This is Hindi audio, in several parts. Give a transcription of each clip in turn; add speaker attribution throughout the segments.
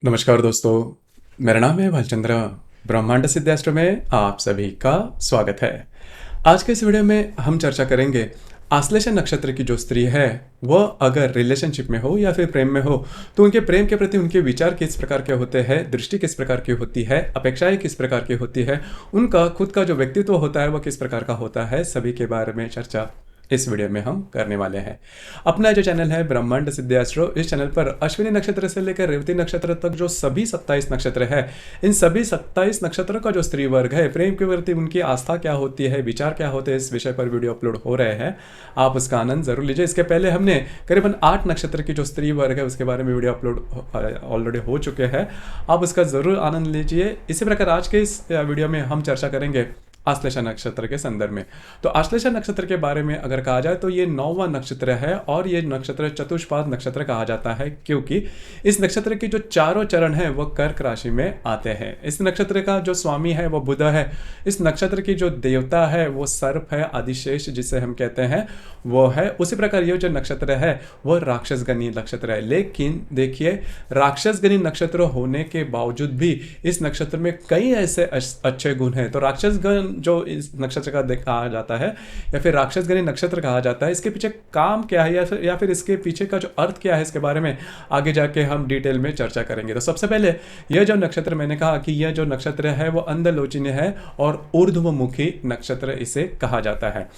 Speaker 1: नमस्कार दोस्तों, मेरा नाम है भालचंद्र। ब्रह्मांड सिद्धास्त्र में आप सभी का स्वागत है। आज के इस वीडियो में हम चर्चा करेंगे आश्लेषा नक्षत्र की जो स्त्री है वह अगर रिलेशनशिप में हो या फिर प्रेम में हो तो उनके प्रेम के प्रति उनके विचार किस प्रकार के होते हैं, दृष्टि किस प्रकार की होती है, अपेक्षाएं किस प्रकार की होती है, उनका खुद का जो व्यक्तित्व होता है वह किस प्रकार का होता है, सभी के बारे में चर्चा इस वीडियो में हम करने वाले हैं। अपना जो चैनल है ब्रह्मांड सिद्धास्त्र, इस चैनल पर अश्विनी नक्षत्र से लेकर रेवती नक्षत्र तक जो सभी 27 नक्षत्र है, इन सभी 27 नक्षत्रों का जो स्त्री वर्ग है, प्रेम के प्रति उनकी आस्था क्या होती है, विचार क्या होते हैं, इस विषय पर वीडियो अपलोड हो रहे हैं। आप उसका आनंद जरूर लीजिए। इसके पहले हमने करीबन 8 नक्षत्र की जो स्त्री वर्ग है उसके बारे में वीडियो अपलोड ऑलरेडी हो चुके हैं, आप उसका जरूर आनंद लीजिए। इसी प्रकार आज के इस वीडियो में हम चर्चा करेंगे आश्लेषा नक्षत्र के संदर्भ में। तो आश्लेषा नक्षत्र के बारे में अगर कहा जाए तो ये 9वां नक्षत्र है और ये नक्षत्र चतुष्पाद नक्षत्र कहा जाता है, क्योंकि इस नक्षत्र के जो चारों चरण हैं वो कर्क राशि में आते हैं। इस नक्षत्र का जो स्वामी है वो बुध है। इस नक्षत्र की जो देवता है वो सर्प है, आदिशेष जिसे हम कहते हैं वो है। उसी प्रकार ये जो नक्षत्र है वो राक्षसगणी नक्षत्र है। लेकिन देखिए, राक्षसगणी नक्षत्र होने के बावजूद भी इस नक्षत्र में कई ऐसे अच्छे गुण हैं। तो राक्षसगण जो इस नक्षत्र का कहा जाता है या फिर राक्षसगणी नक्षत्र कहा जाता है, इसके पीछे काम क्या है या फिर इसके पीछे का जो अर्थ क्या है, इसके बारे में आगे जाके हम डिटेल में चर्चा करेंगे। तो सबसे पहले यह जो नक्षत्र, मैंने कहा कि यह जो नक्षत्र है वो अंधलोचनीय है और ऊर्ध्वमुखी नक्षत्र इसे कहा जाता है।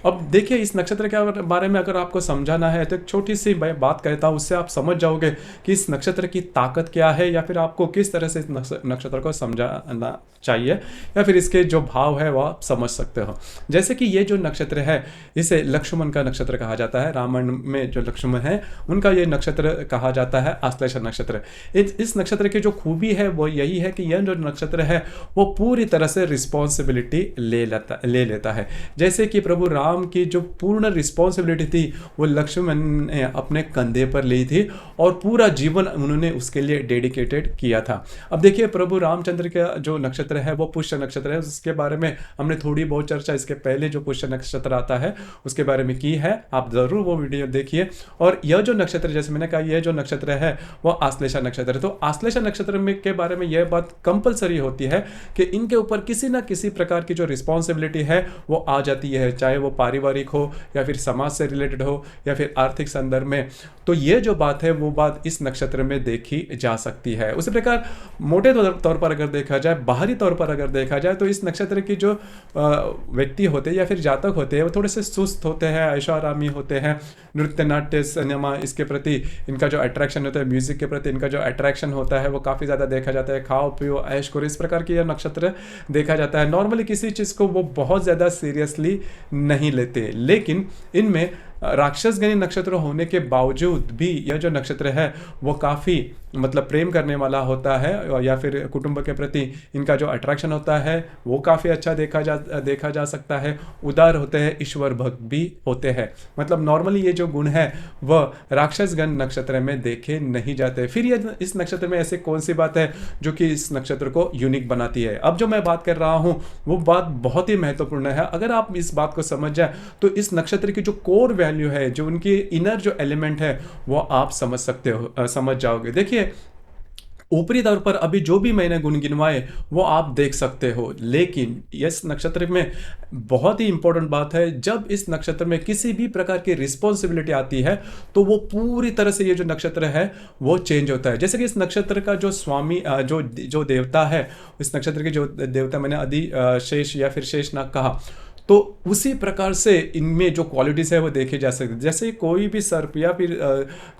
Speaker 1: अब देखिए, इस नक्षत्र के बारे में अगर आपको समझाना है तो एक छोटी सी मैं बात कहता हूँ, उससे आप समझ जाओगे कि इस नक्षत्र की ताकत क्या है या फिर आपको किस तरह से इस नक्षत्र को समझाना चाहिए या फिर इसके जो भाव है वो आप समझ सकते हो। जैसे कि ये जो नक्षत्र है इसे लक्ष्मण का नक्षत्र कहा जाता है। रामायण में जो लक्ष्मण है उनका ये नक्षत्र कहा जाता है आश्लेषा नक्षत्र। इस नक्षत्र की जो खूबी है वो यही है कि यह जो नक्षत्र है वो पूरी तरह से रिस्पॉन्सिबिलिटी ले लेता है। जैसे कि प्रभु राम की जो पूर्ण रिस्पॉन्सिबिलिटी थी वो लक्ष्मण ने अपने कंधे पर ली थी और पूरा जीवन उन्होंने उसके लिए डेडिकेटेड किया था। अब देखिए, प्रभु रामचंद्र का जो नक्षत्र है वो पुष्य नक्षत्र है। उसके बारे में हमने थोड़ी बहुत चर्चा इसके पहले जो पुष्य नक्षत्र आता है उसके बारे में की है, आप जरूर वो वीडियो देखिए। और यह जो नक्षत्र, जैसे मैंने कहा, यह जो नक्षत्र है वो आश्लेषा नक्षत्र है। तो आश्लेषा नक्षत्र में के बारे में यह बात कंपलसरी होती है कि इनके ऊपर किसी ना किसी प्रकार की जो रिस्पॉन्सिबिलिटी है वो आ जाती है, चाहे वो पारिवारिक हो या फिर समाज से रिलेटेड हो या फिर आर्थिक संदर्भ में। तो ये जो बात है वो बात इस नक्षत्र में देखी जा सकती है। उसी प्रकार मोटे तौर पर अगर देखा जाए, बाहरी तौर पर अगर देखा जाए तो इस नक्षत्र की जो व्यक्ति होते हैं या फिर जातक होते हैं वो थोड़े से सुस्त होते हैं, ऐशोआरामी होते हैं। नृत्य, नाट्य, सिनेमा, इसके प्रति इनका जो अट्रैक्शन होता है, म्यूजिक के प्रति इनका जो अट्रैक्शन होता है वो काफ़ी ज़्यादा देखा जाता है। खाओ पियो ऐश करो, इस प्रकार की यह नक्षत्र देखा जाता है। नॉर्मली किसी चीज़ को वो बहुत ज़्यादा सीरियसली नहीं लेते, लेकिन इनमें राक्षसगणी नक्षत्र होने के बावजूद भी यह जो नक्षत्र है वो काफ़ी मतलब प्रेम करने वाला होता है या फिर कुटुंब के प्रति इनका जो अट्रैक्शन होता है वो काफ़ी अच्छा देखा जा सकता है। उदार होते हैं, ईश्वर भक्त भी होते हैं। मतलब नॉर्मली ये जो गुण है वह राक्षसगण नक्षत्र में देखे नहीं जाते। फिर ये इस नक्षत्र में ऐसे कौन सी बात है जो कि इस नक्षत्र को यूनिक बनाती है? अब जो मैं बात कर रहा हूँ वो बात बहुत ही महत्वपूर्ण है। अगर आप इस बात को समझ जाए तो इस नक्षत्र की जो कोर वैल्यू है, जो उनकी इनर जो एलिमेंट है वो आप समझ सकते हो, समझ जाओगे। देखिए, ऊपरी तौर पर अभी जो भी मैंने गुण गिनवाए वो आप देख सकते हो, लेकिन इस नक्षत्र में बहुत ही इंपॉर्टेंट बात है, जब इस नक्षत्र में किसी भी प्रकार की रिस्पॉन्सिबिलिटी आती है तो वो पूरी तरह से ये जो नक्षत्र है वो चेंज होता है। जैसे कि इस नक्षत्र का जो स्वामी जो देवता है, इस नक्षत्र के जो देवता, मैंने शेष या फिर शेषनाग कहा, तो उसी प्रकार से इनमें जो क्वालिटीज़ है वो देखे जा सकते। जैसे कोई भी सर्प या फिर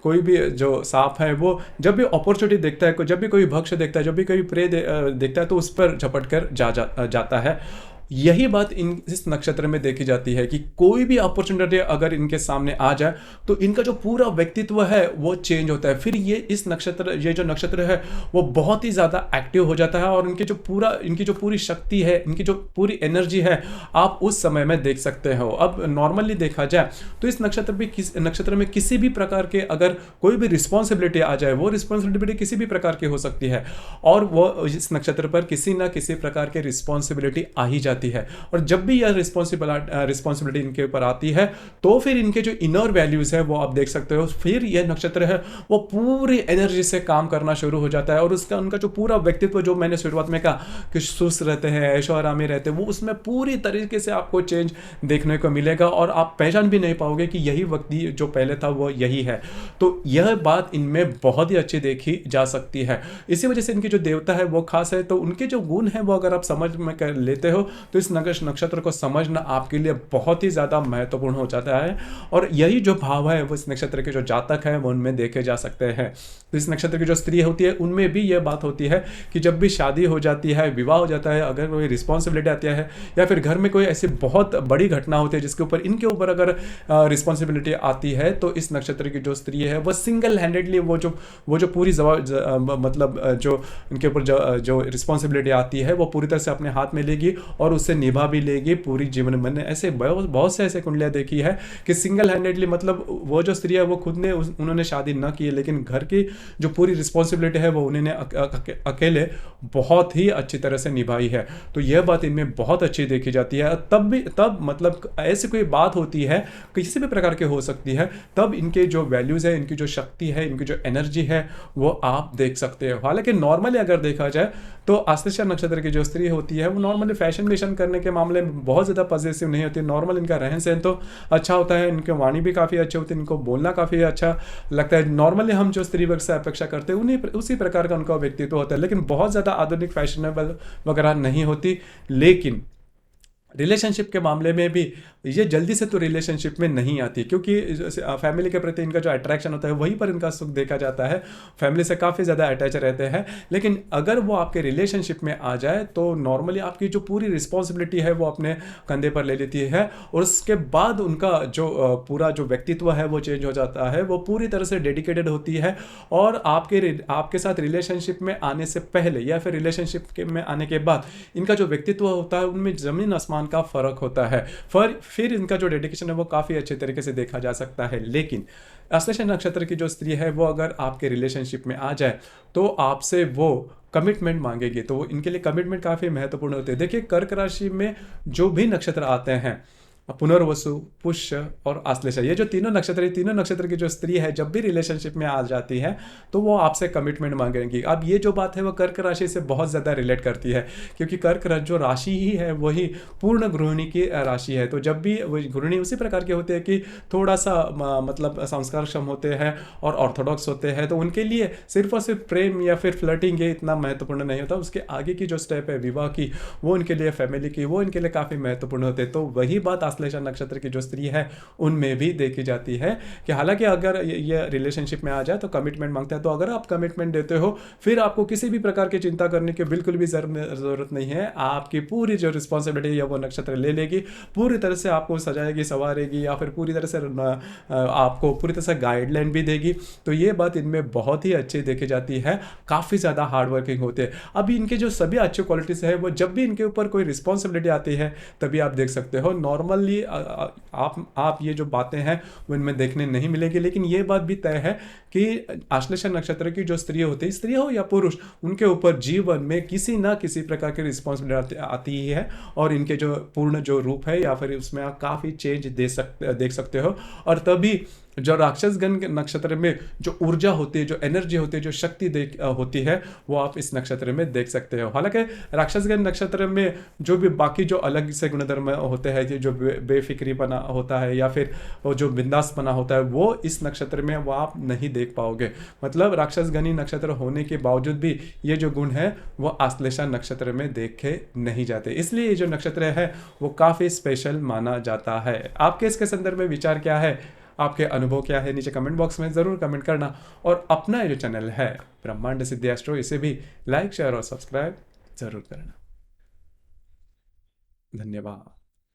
Speaker 1: कोई भी जो सांप है वो जब भी अपॉर्चुनिटी देखता है, जब भी कोई भक्ष्य देखता है, जब भी कोई प्रे देखता है तो उस पर झपट कर जाता है। यही बात इस नक्षत्र में देखी जाती है कि कोई भी अपॉर्चुनिटी अगर इनके सामने आ जाए तो इनका जो पूरा व्यक्तित्व है वो चेंज होता है। फिर ये जो नक्षत्र है वो बहुत ही ज़्यादा एक्टिव हो जाता है और इनकी जो पूरी शक्ति है, इनकी जो पूरी एनर्जी है, आप उस समय में देख सकते हो। अब नॉर्मली देखा जाए तो इस नक्षत्र में किसी भी प्रकार के अगर कोई भी रिस्पॉन्सिबिलिटी आ जाए, वो रिस्पॉन्सिबिलिटी किसी भी प्रकार की हो सकती है और वो इस नक्षत्र पर किसी ना किसी प्रकार की रिस्पॉन्सिबिलिटी आ ही जाती जाती है। और जब भी यह रिस्पॉन्सिबिलिटी इनके ऊपर आती है तो फिर इनके जो इनर वैल्यूज़ है वो आप देख सकते हो, फिर यह नक्षत्र है वो पूरी एनर्जी से काम करना शुरू हो जाता है। और उसका उनका जो पूरा व्यक्तित्व, जो मैंने शुरुआत में कहा कि सुस्त रहते हैं, ऐशो आरामी रहते हैं, वो उसमें पूरी तरीके से आपको चेंज देखने को मिलेगा और आप पहचान भी नहीं पाओगे कि यही व्यक्ति जो पहले था वो यही है। तो यह बात इनमें बहुत ही अच्छी देखी जा सकती है। इसी वजह से इनकी जो देवता है वो खास है। तो उनके जो गुण है वो अगर आप समझ में कर लेते हो तो इस नक्षत्र को समझना आपके लिए बहुत ही ज़्यादा महत्वपूर्ण हो जाता है। और यही जो भाव है वो इस नक्षत्र के जो जातक है वो उनमें देखे जा सकते हैं। तो इस नक्षत्र की जो स्त्री होती है उनमें भी यह बात होती है कि जब भी शादी हो जाती है, विवाह हो जाता है, अगर कोई रिस्पॉन्सिबिलिटी आती है या फिर घर में कोई ऐसी बहुत बड़ी घटना होती है जिसके ऊपर इनके ऊपर अगर रिस्पॉन्सिबिलिटी आती है, तो इस नक्षत्र की जो स्त्री है वो सिंगल हैंडेडली वो जो पूरी मतलब जो इनके ऊपर जो रिस्पॉन्सिबिलिटी आती है वो पूरी तरह से अपने हाथ में लेगी और उससे निभा भी लेगी पूरी जीवन। मैंने ऐसे बहुत से ऐसे कुंडलियाँ देखी है कि सिंगल हैंडेडली, मतलब वो जो स्त्री है वो खुद ने उन्होंने शादी न की है, लेकिन घर की जो पूरी रिस्पॉन्सिबिलिटी है वो उन्होंने अकेले बहुत ही अच्छी तरह से निभाई है। तो यह बात इनमें बहुत अच्छी देखी जाती है। तब मतलब ऐसी कोई बात होती है, किसी भी प्रकार की हो सकती है, तब इनके जो वैल्यूज़ है, इनकी जो शक्ति है, इनकी जो एनर्जी है वो आप देख सकते हो। हालांकि नॉर्मली अगर देखा जाए तो आश्लेषा नक्षत्र की जो स्त्री होती है वो नॉर्मली फैशन वेशन करने के मामले में बहुत ज़्यादा पॉजिटिव नहीं होती। नॉर्मल इनका रहन सहन तो अच्छा होता है, इनके वाणी भी काफ़ी अच्छी होती है, इनको बोलना काफ़ी अच्छा लगता है। नॉर्मली हम जो स्त्री वर्ग से अपेक्षा करते हैं उसी प्रकार का उनका व्यक्तित्व होता है, लेकिन बहुत ज़्यादा आधुनिक फैशनेबल वगैरह नहीं होती। लेकिन रिलेशनशिप के मामले में भी ये जल्दी से तो रिलेशनशिप में नहीं आती, क्योंकि फैमिली के प्रति इनका जो अट्रैक्शन होता है वहीं पर इनका सुख देखा जाता है, फैमिली से काफ़ी ज़्यादा अटैच रहते हैं। लेकिन अगर वो आपके रिलेशनशिप में आ जाए तो नॉर्मली आपकी जो पूरी रिस्पॉन्सिबिलिटी है वो अपने कंधे पर ले लेती है और उसके बाद उनका जो पूरा जो व्यक्तित्व है वो चेंज हो जाता है, वो पूरी तरह से डेडिकेटेड होती है। और आपके साथ रिलेशनशिप में आने से पहले या फिर रिलेशनशिप में आने के बाद इनका जो व्यक्तित्व होता है उनमें ज़मीन आसमान का फर्क होता है। फिर इनका जो डेडिकेशन है वो काफ़ी अच्छे तरीके से देखा जा सकता है। लेकिन आश्लेषा नक्षत्र की जो स्त्री है वो अगर आपके रिलेशनशिप में आ जाए तो आपसे वो कमिटमेंट मांगेगी, तो इनके लिए कमिटमेंट काफ़ी महत्वपूर्ण होते हैं। देखिए, कर्क राशि में जो भी नक्षत्र आते हैं, पुनर्वसु, पुष्य और आश्लेषा, ये जो तीनों नक्षत्र की जो स्त्री है जब भी रिलेशनशिप में आ जाती है तो वो आपसे कमिटमेंट मांगेंगी। अब ये जो बात है वो कर्क राशि से बहुत ज़्यादा रिलेट करती है, क्योंकि कर्क जो राशि ही है वही पूर्ण गृहिणी की राशि है। तो जब भी गृहिणी उसी प्रकार के होते हैं कि थोड़ा सा मतलब संस्कारक्षम होते हैं और ऑर्थोडॉक्स होते हैं, तो उनके लिए सिर्फ और सिर्फ प्रेम या फिर फ्लर्टिंग ये इतना महत्वपूर्ण नहीं होता। उसके आगे की जो स्टेप है विवाह की, वो इनके लिए, फैमिली की, वो इनके लिए काफ़ी महत्वपूर्ण होते हैं। तो वही बात आश्लेषा नक्षत्र की जो स्त्री है उनमें भी देखी जाती है कि हालांकि अगर ये रिलेशनशिप में आ जाए तो कमिटमेंट मांगता है, तो अगर आप कमिटमेंट देते हो फिर आपको किसी भी प्रकार की चिंता करने की बिल्कुल भी जरूरत नहीं है। आपकी पूरी जो रिस्पॉन्सिबिलिटी है वो नक्षत्र ले लेगी, पूरी तरह से आपको सजाएगी, संवारेगी या फिर पूरी तरह से आपको पूरी तरह से गाइडलाइन भी देगी। तो ये बात इनमें बहुत ही अच्छी देखी जाती है, काफ़ी ज़्यादा हार्ड वर्किंग होते हैं। अभी इनके जो सभी अच्छे क्वालिटीज़ है वो जब भी इनके ऊपर कोई रिस्पॉन्सिबिलिटी आती है तभी आप देख सकते हो। नॉर्मली आप ये जो बातें हैं वो इनमें देखने नहीं मिलेगी। लेकिन ये बात भी तय है कि आश्लेषा नक्षत्र की जो स्त्री होती है, स्त्री हो या पुरुष, उनके ऊपर जीवन में किसी ना किसी प्रकार की रिस्पॉन्सिबिलिटी आती ही है और इनके जो पूर्ण जो रूप है या फिर उसमें आप काफ़ी चेंज देख सकते हो। और तभी जो राक्षसगण के नक्षत्र में जो ऊर्जा होती है, जो एनर्जी होती है, जो शक्ति होती है, वो आप इस नक्षत्र में देख सकते हो। हालांकि राक्षसगण नक्षत्र में जो भी बाकी जो अलग से गुणधर्म होते हैं, जो बेफिक्री बना होता है या फिर जो बिंदास बना होता है, वो इस नक्षत्र में वो आप नहीं देख पाओगे। मतलब राक्षसगणी नक्षत्र होने के बावजूद भी ये जो गुण है वो आश्लेषा नक्षत्र में देखे नहीं जाते, इसलिए ये जो नक्षत्र है वो काफ़ी स्पेशल माना जाता है। आपके इसके संदर्भ में विचार क्या है, आपके अनुभव क्या है, नीचे कमेंट बॉक्स में ज़रूर कमेंट करना। और अपना ये जो चैनल है ब्रह्मांड सिद्धि एस्ट्रो, इसे भी लाइक, शेयर और सब्सक्राइब ज़रूर करना। धन्यवाद।